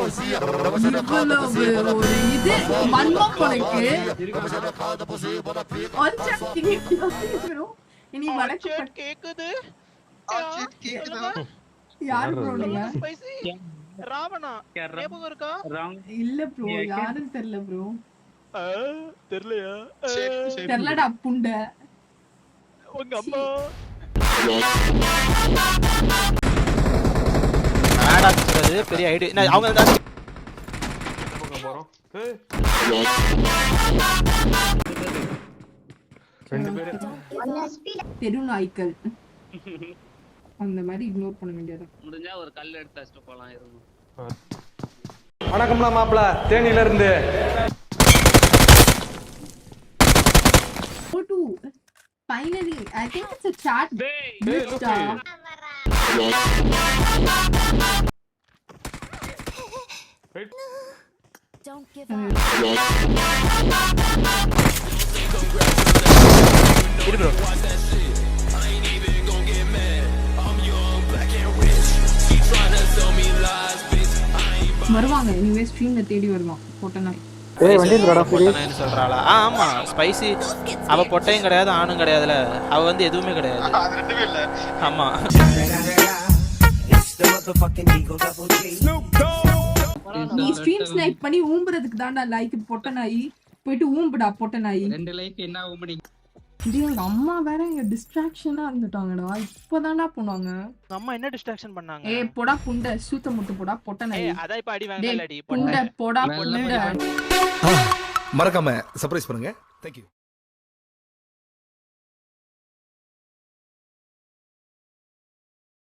ஒரு இது வன்மம் உனக்கு. இனி வடக்கு கேக்குது. யாரு ப்ரோ நீங்க? ராவணா ஞாபகம் இருக்கா? இல்ல ப்ரோ, யாருன்னு தெரியல ப்ரோ. தெரியலையா? தெரியலடா புண்ட. உங்க அம்மா ஆடா சொல்றது பெரிய ஐடி. அவங்க தான் போறோம். தெரு நாய்க்கள் அந்த மாதிரி இக்னோர் பண்ண வேண்டியது. முடிஞ்சா ஒரு கல் எடுத்து வச்சுட்டு போலாம். இருங்க. வணக்கம்லாம் மாப்பிள, தேனியில இருந்து. Finally, I think it's a chat. Don't give up. bro. வருவாங்க இனிமே ஸ்ட்ரீம்ல தேடி வருவான் பொட்டனாய். ஏய் வண்டி இருக்கடா பொட்டனாய்னு சொல்றாளா? ஆமா ஸ்பைசி. அவ பொட்டையும் கிடையாது ஆணும் கிடையாதுல. அவ வந்து எதுவுமே கிடையாது. அது ரெண்டுமே இல்ல. ஆமா. நீ ஸ்ட்ரீம் ஸ்னைப் பண்ணி ஊம்புறதுக்கு தான்டா லைக் பொட்டனாய். போயிட்டு ஊம்புடா பொட்டனாய். 2 லைக் என்ன ஊம்படி? எங்க அம்மா வேற இங்க டிஸ்ட்ராக்ஷனா இருந்துட்டாங்கடா. இப்பதான்டா போனாங்க. அம்மா என்ன டிஸ்ட்ராக்ஷன் பண்ணாங்க? ஏய் போடா புண்ட, சூத்த முட்டு போடா பொட்டனாய். ஏய் அத இப்ப அடி வாங்கலடி புண்ட போடா புண்ட. மறக்காம சர்ப்ரைஸ் பண்ணுங்க. Thank you.